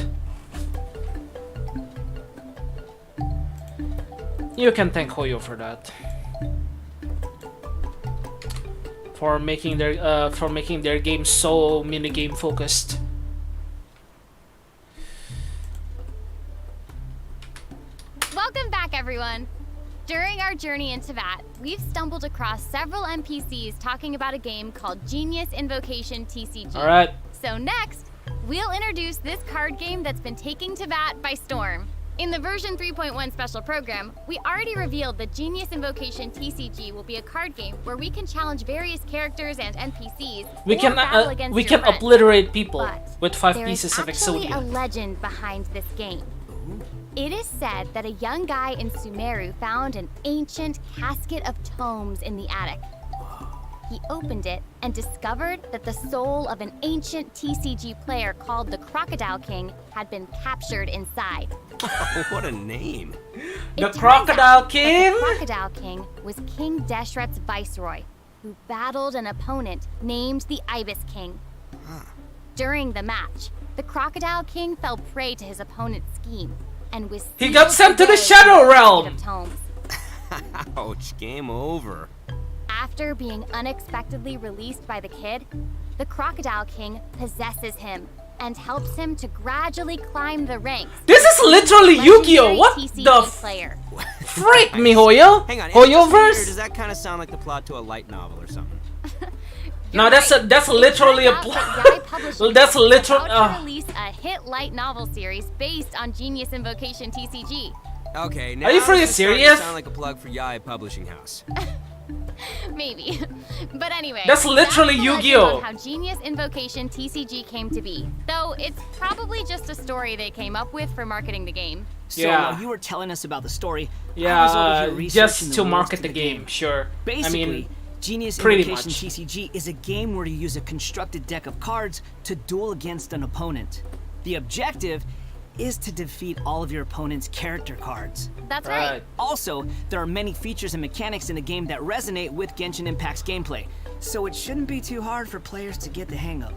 You can thank Hoyo for that. For making their game so minigame focused. Welcome back, everyone. During our journey into VAT, we've stumbled across several NPCs talking about a game called Genius Invocation TCG. All right. So next, we'll introduce this card game that's been taking to VAT by storm. In the version 3.1 special program, we already revealed that Genius Invocation TCG will be a card game where we can challenge various characters and NPCs. We can obliterate people But with 5 there is pieces of actually a Exodia. legend behind this game. It is said that a young guy in Sumeru found an ancient casket of tomes in the attic. He opened it and discovered that the soul of an ancient TCG player called the Crocodile King had been captured inside. Oh, what a name. The Crocodile King? The Crocodile King was King Deshret's viceroy, who battled an opponent named the Ibis King. During the match, the Crocodile King fell prey to his opponent's scheme and was He got sealed sent to the away Shadow in a Realm. basket of tomes. Ouch, game over. After being unexpectedly released by the kid, the Crocodile King possesses him and helps him to gradually climb the ranks. This is literally Yu-Gi-Oh! Legendary What TCG the player. freak, miHoyo? Hang on, Hoyo or verse? does that kind of sound like the plot to a light novel or something? No, that's literally a plot. That's literally. About to release a hit light novel series based on Genius Invocation TCG. Okay, now Are you freaking this is starting to serious? sound like a plug for Yai Publishing House. Maybe. But anyway, That's literally the legend Yu-Gi-Oh! on how Genius Invocation TCG came to be. Though it's probably just a story they came up with for marketing the game. So Yeah. while you were telling us about the story, I was over Yeah, here researching just the to rules market to the game, sure. Basically, I mean, Genius pretty Invocation much. TCG is a game where you use a constructed deck of cards to duel against an opponent. The objective is to defeat all of your opponent's character cards. That's right. Also, there are many features and mechanics in the game that resonate with Genshin Impact's gameplay, so it shouldn't be too hard for players to get the hang of.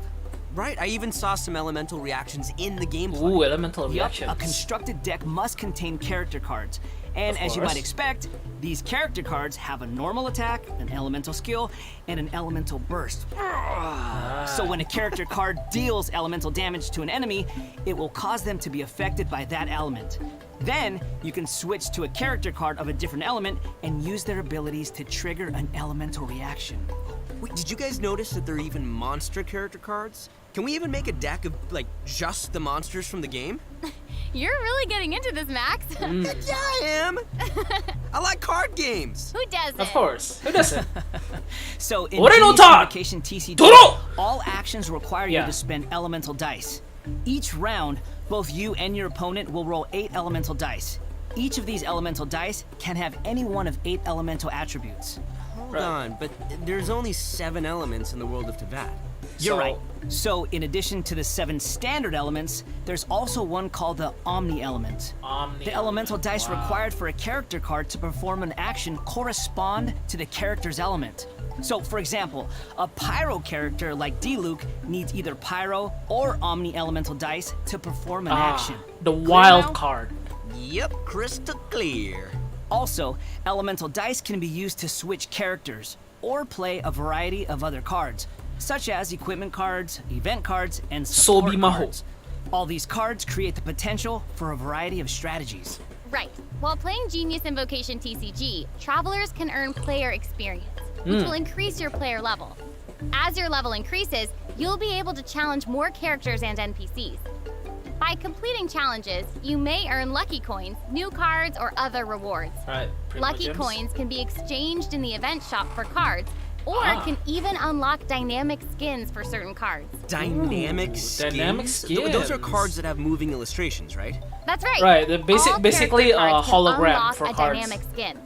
Right, I even saw some elemental reactions in the gameplay. Ooh, elemental Yup, reactions. a constructed deck must contain character cards. And Of as you course. might expect, these character cards have a normal attack, an elemental skill, and an elemental burst. So when a character card deals elemental damage to an enemy, it will cause them to be affected by that element. Then, you can switch to a character card of a different element and use their abilities to trigger an elemental reaction. Wait, did you guys notice that there are even monster character cards? Can we even make a deck of, like, just the monsters from the game? You're really getting into this, Max. Heck yeah, I am! I like card games! Who doesn't? Of course. Who doesn't? So in What I know Genius talk! Invocation TCG, Toro! all actions require Yeah. you to spend elemental dice. Each round, both you and your opponent will roll 8 elemental dice. Each of these elemental dice can have any one of 8 elemental attributes. Hold on, but there's only 7 elements in the world of Teyvat. You're So- right. So in addition to the 7 standard elements, there's also one called the Omni element. Omni The elemental dice wow. required for a character card to perform an action correspond to the character's element. So, for example, a Pyro character like D-Luke needs either Pyro or Omni elemental dice to perform an action. The Clear wild now? card. Yep, crystal clear. Also, elemental dice can be used to switch characters or play a variety of other cards, such as equipment cards, event cards, and support Sobi Maho. cards. All these cards create the potential for a variety of strategies. Right. While playing Genius Invocation TCG, travelers can earn player experience, which will increase your player level. As your level increases, you'll be able to challenge more characters and NPCs. By completing challenges, you may earn lucky coins, new cards, or other rewards. Right. Lucky coins can be exchanged in the event shop for cards, or can even unlock dynamic skins for certain cards. Dynamic skins? dynamic Those are skins. cards that have moving illustrations, right? That's right. Right, the basic- All basically character a cards can hologram unlock for a cards. dynamic skin.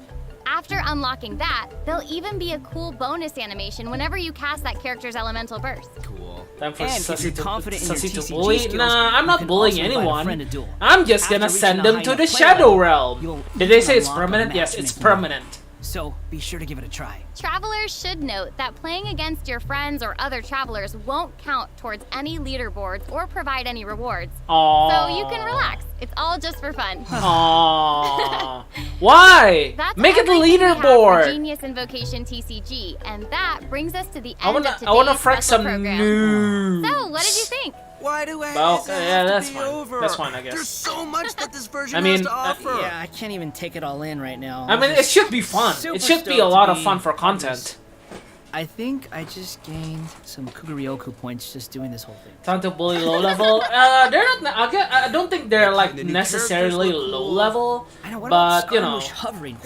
After unlocking that, there'll even be a cool bonus animation whenever you cast that character's elemental burst. Cool. Time for And if Sussy you're to, confident in your Sussy to TCG bully? skills, Nah, I'm you not can bullying also invite a anyone. friend to duel. I'm just After gonna reaching send a them high to enough the player Shadow level, Realm. you'll Did they say it's unlock a permanent? Yes, it's matchmaking. permanent. so be sure to give it a try. Travelers should note that playing against your friends or other travelers won't count towards any leaderboards or provide any rewards. Aww. So you can relax. It's all just for fun. Aww. Why? That's Make it a everything we have for leaderboard. Genius Invocation TCG, and that brings us to the I end of wanna today's frack special some program. noobs. So, what did you think? Why do ads Well, have yeah, to that's be fine. over? That's fine, I guess. There's so much that this version I mean, has to offer. Yeah, I can't even take it all in right now. I mean, it should be fun. Super It should be a stoked lot to of be fun for on this. content. I think I just gained some Kugaryoku points just doing this whole thing. Time to bully low level. They're not. I don't think they're like Kinda new necessarily characters look low cool. level, I know, what about but you know, Scaramouche hovering?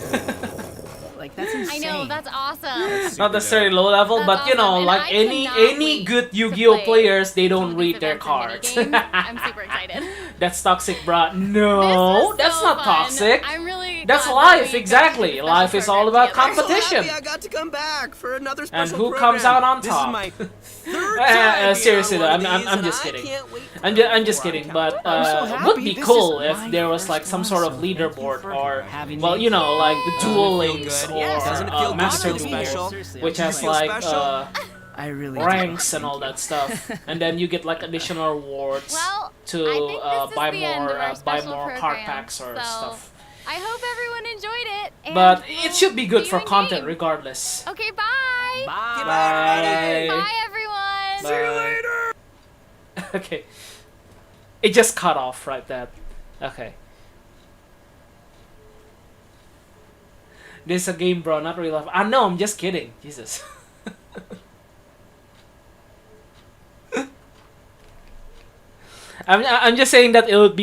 Like, that's insane. I know, that's awesome. not necessarily low level, That's but you know, awesome, and like I any cannot wait good to Yu-Gi-Oh play players, they some don't of read these their events and cards. minigames. I'm super excited. That's toxic, bruh. This No, was that's so not fun. toxic. I'm really That's glad that life, we got to do exactly. this Life special is all program about together. I'm so competition. happy I got to come back for another And special who program. comes out on This top? is my third time being Seriously on though, one I'm of these, just and I kidding. can't wait to I'm just go kidding, on but I'm so it happy. would be This cool is if my there was first like some one, sort of so thank you leaderboard for or, having well, me. you know, like the Duel Doesn't it feel Links good? or Yes. Doesn't it feel good Master to be Duel, special? Seriously, which I'm has just like special? I really ranks and all that stuff, and then you get like additional rewards Well, I to think this is buy the end of more our special card program, packs or so stuff. I hope everyone enjoyed it. And But we'll it should be good see for you in content game. regardless. Okay, bye. Bye. Bye. Bye, everyone. See you later. Okay. It just cut off right that. Okay. This is a game, bro, not real life. I know, I'm just kidding. Jesus. I'm just saying that it would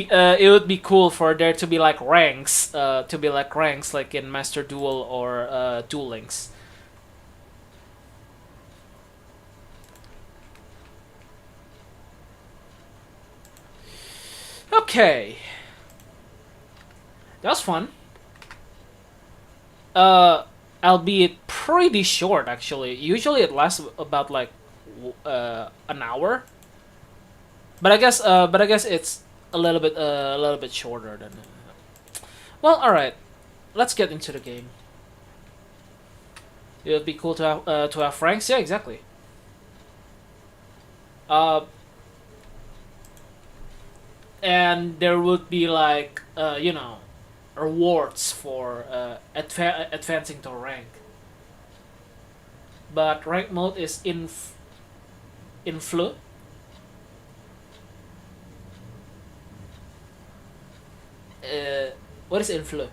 be cool for there to be like ranks, like in Master Duel or Duel Links. Okay. That was fun. Albeit pretty short actually. Usually it lasts about like an hour. But I guess it's a little bit shorter than. Well, all right. Let's get into the game. It would be cool to have Franks. Yeah, exactly. And there would be like you know, rewards for advancing to rank. But rank mode is in flu. What is influ?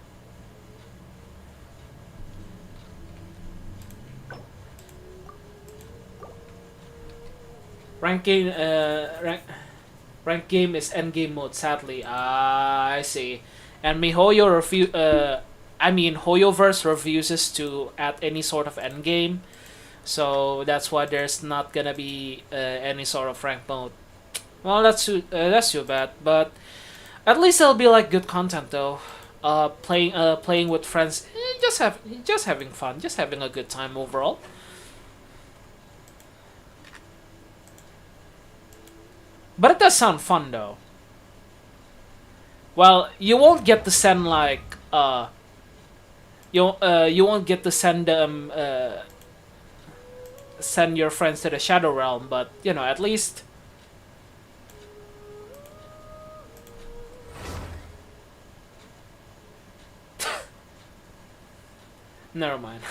Ranking rank game is end game mode. Sadly, I see. And Hoyoverse refuses to add any sort of end game, so that's why there's not gonna be any sort of rank mode. Well, that's too bad, but at least it'll be like good content though. Playing with friends, just having fun, just having a good time overall. But it does sound fun though. Well, you won't get to send like you won't get to send them send your friends to the Shadow Realm, but you know, at least. Never mind.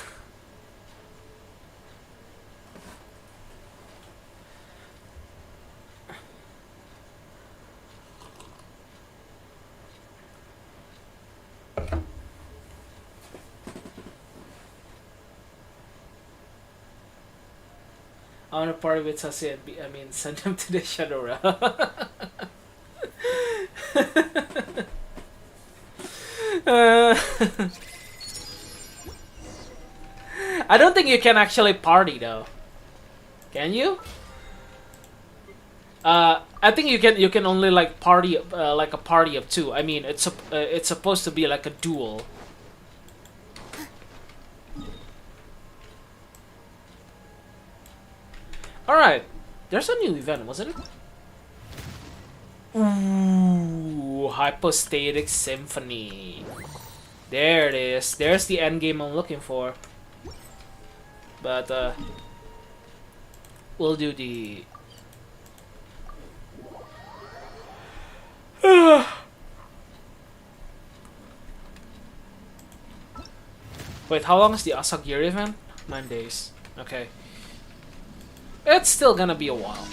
I want to party with Sussy and send him to the Shadow Realm. I don't think you can actually party though. Can you? I think you can only like party like a party of two. I mean, it's supposed to be like a duel. Alright, there's a new event, wasn't it? Ooh, Hypostatic Symphony. There it is. There's the end game I'm looking for. But we'll do the Wait, how long is the Asagiri event? 9 days. Okay. It's still gonna be a while.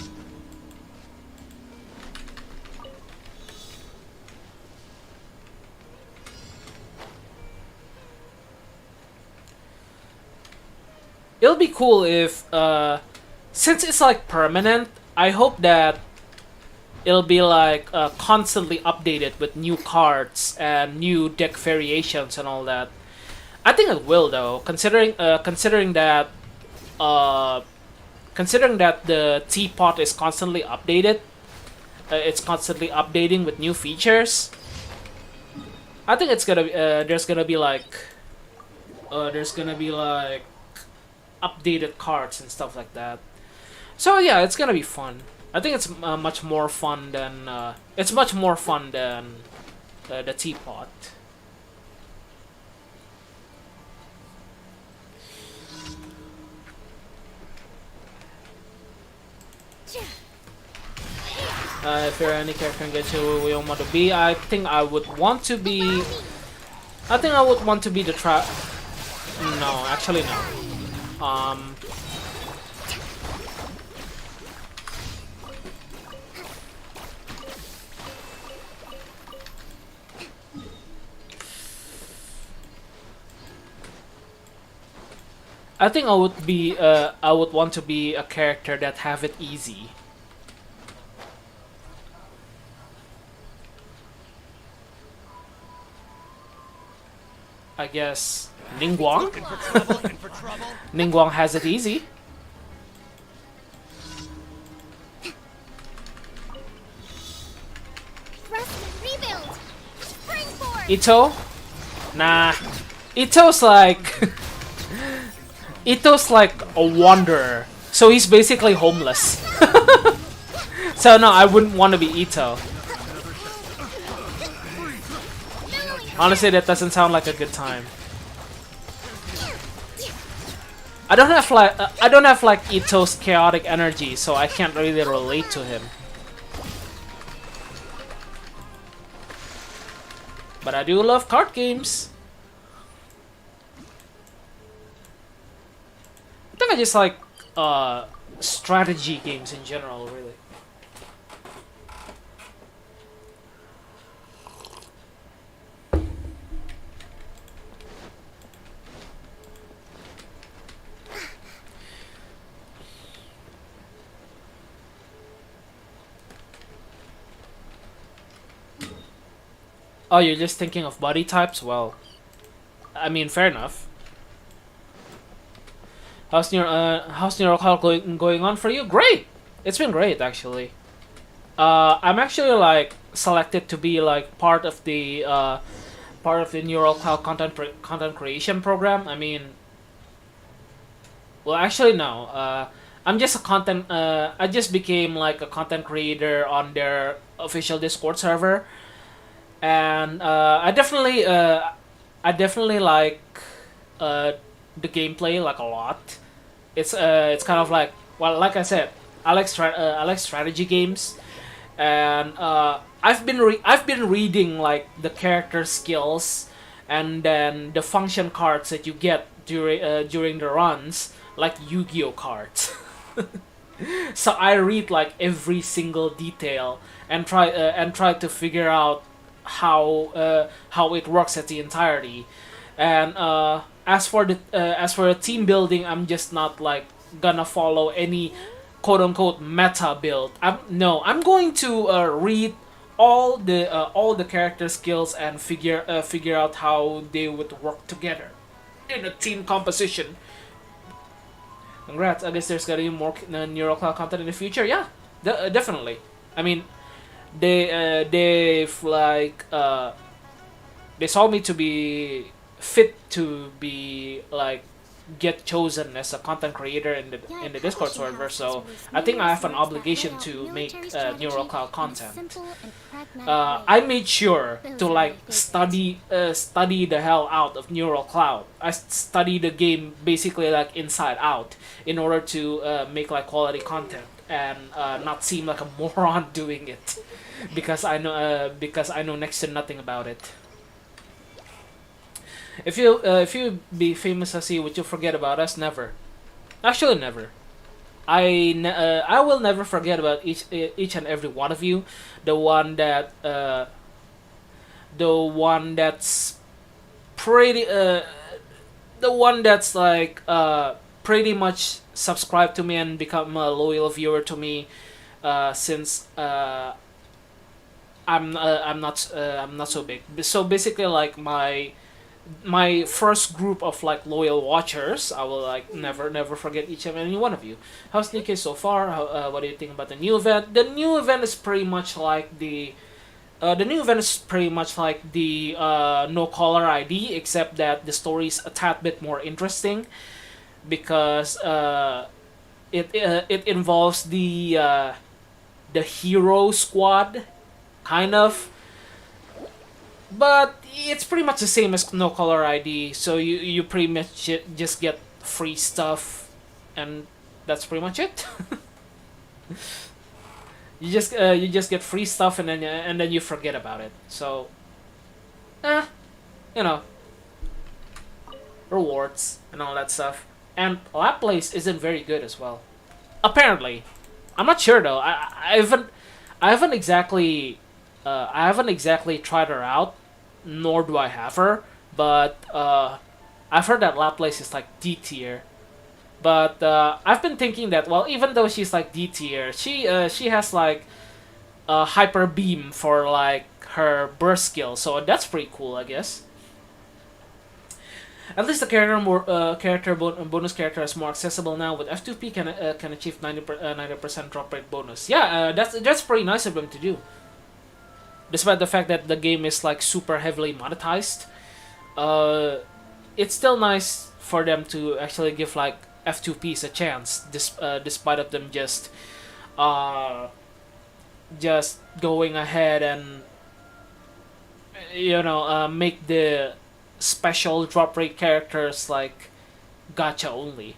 It'll be cool if, since it's like permanent, I hope that it'll be like constantly updated with new cards and new deck variations and all that. I think it will though, considering that the teapot is constantly updated. It's constantly updating with new features. I think it's gonna be, there's gonna be like updated cards and stuff like that. So yeah, it's gonna be fun. I think it's much more fun than the teapot. If you're any character in Genshin we don't want to be, I think I would want to be the No, actually no. I think I would want to be a character that have it easy. I guess Ningguang? Ningguang has it easy. Ito? Nah. Ito's like Ito's like a wanderer. So he's basically homeless. So no, I wouldn't want to be Ito. Honestly, that doesn't sound like a good time. I don't have like Ito's chaotic energy, so I can't really relate to him. But I do love card games. I think I just like strategy games in general, really. Oh, you're just thinking of body types? Well, I mean, fair enough. How's Neural Call going on for you? Great! It's been great, actually. I'm actually, like, selected to be, like, part of the Neural Cloud content creation program. I mean, well, actually, no. I'm just a content, I just became, like, a content creator on their official Discord server. And I definitely like the gameplay like a lot. It's kind of like, well, like I said, I like strategy games, and I've been reading like the character skills and then the function cards that you get during the runs, like Yu-Gi-Oh cards. So I read like every single detail and try to figure out how it works at the entirety. And as for the team building, I'm just not like gonna follow any quote unquote meta build. I'm going to read all the character skills and figure out how they would work together in a team composition. Congrats! I guess there's gonna be more Neural Cloud content in the future. Yeah, definitely. I mean, they've like they saw me to be fit to be like get chosen as a content creator in the Discord server, so I think I have an obligation to make Neural Cloud content. I made sure to like study the hell out of Neural Cloud. I study the game basically like inside out in order to make like quality content and not seem like a moron doing it because I know next to nothing about it. If you be famous, Sussy, would you forget about us? Never. Actually, never. I will never forget about each and every one of you. The one that's pretty the one that's like pretty much subscribed to me and become a loyal viewer to me since I'm not so big. So basically, like my first group of like loyal watchers, I will like never forget each and any one of you. How's DK so far? What do you think about the new event? The new event is pretty much like the no caller ID, except that the story is a tad bit more interesting because it involves the hero squad, kind of. But it's pretty much the same as no caller ID, so you pretty much just get free stuff, and that's pretty much it. you just get free stuff, and then you forget about it. So, you know, rewards and all that stuff. And Laplace isn't very good as well. Apparently, I'm not sure though. I haven't exactly tried her out, nor do I have her, but I've heard that Laplace is like D tier. But I've been thinking that, well, even though she's like D tier, she has like a hyper beam for like her burst skill, so that's pretty cool, I guess. At least the bonus character is more accessible now. With F2P can achieve 90% drop rate bonus. Yeah, that's pretty nice of them to do. Despite the fact that the game is like super heavily monetized, it's still nice for them to actually give like F2Ps a chance, despite of them just going ahead and make the special drop rate characters like gacha only.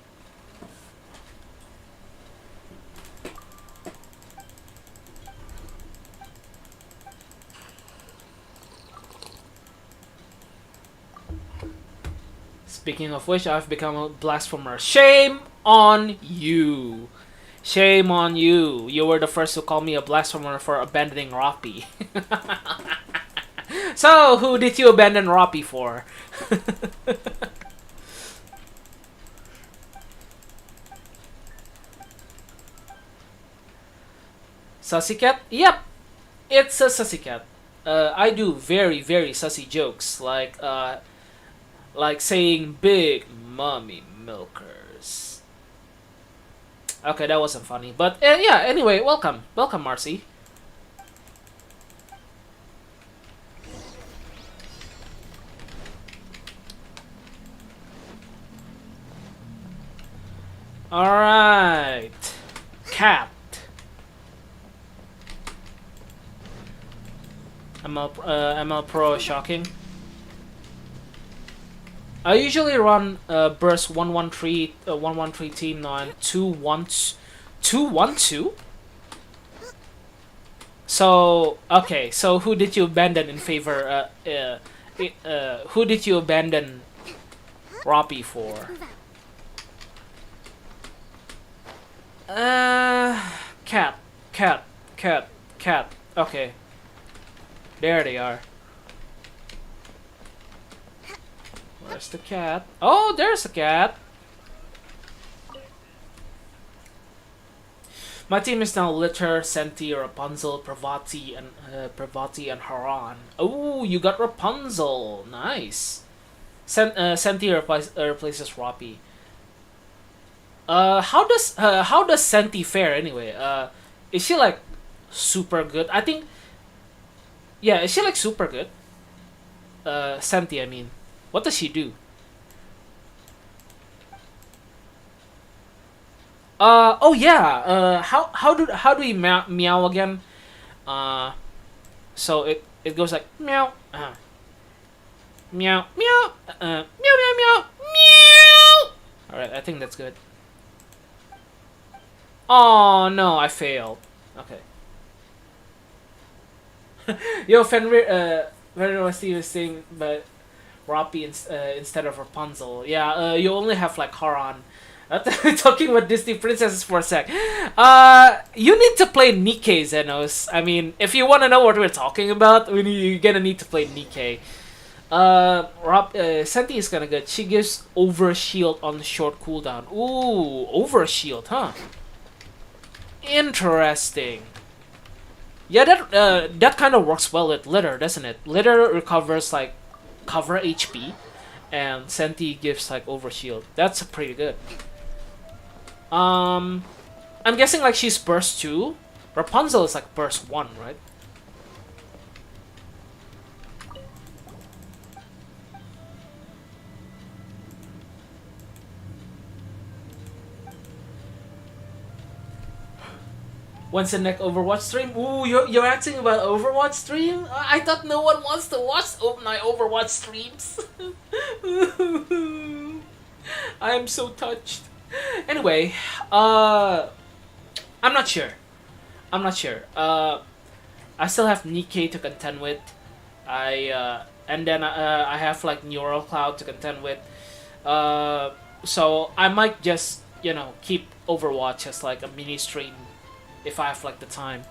Speaking of which, I've become a blasphemer. Shame on you! Shame on you! You were the first to call me a blasphemer for abandoning Roppy. So, who did you abandon Roppy for? Sussy cat? Yep! It's a Sussy cat. I do very, very sussy jokes, like saying big mommy milkers. Okay, that wasn't funny. But yeah, anyway, welcome. Welcome, Marcy. Alright. Cat. ML Pro shocking. I usually run burst 113 team 9 212. So okay, so who did you abandon in favor? Who did you abandon Roppy for? Cat. Okay, there they are. Where's the cat? Oh, there's a cat! My team is now Litter, Senti, Rapunzel, Pravati, and Haran. Oh, you got Rapunzel! Nice! Senti replaces Roppy. How does Senti fare anyway? Is she like super good? I think... Yeah, is she like super good? Senti, I mean. What does she do? Oh yeah. How do we meow again? Uh, so it goes like meow. Meow meow. Meow meow meow meow. All right, I think that's good. Oh no, I failed. Okay. Yo, Fenrir. Fenrir was saying, but Roppy instead of Rapunzel. Yeah. You only have like Haran. Talking about Disney princesses for a sec. You need to play Nikkei, Zenos. I mean, if you want to know what we're talking about, you're gonna need to play Nikkei. Senti is kinda good. She gives overshield on short cooldown. Ooh, overshield, huh? Interesting. Yeah, that kind of works well with Litter, doesn't it? Litter recovers like cover HP, and Senti gives like overshield. That's pretty good. I'm guessing like she's burst 2. Rapunzel is like burst 1, right? When's the next Overwatch stream? Ooh, you're asking about Overwatch stream? I thought no one wants to watch my Overwatch streams. I am so touched. Anyway, I'm not sure. I'm not sure. I still have Nikkei to contend with. And then I have like Neural Cloud to contend with. So I might just keep Overwatch as like a mini stream if I have like the time.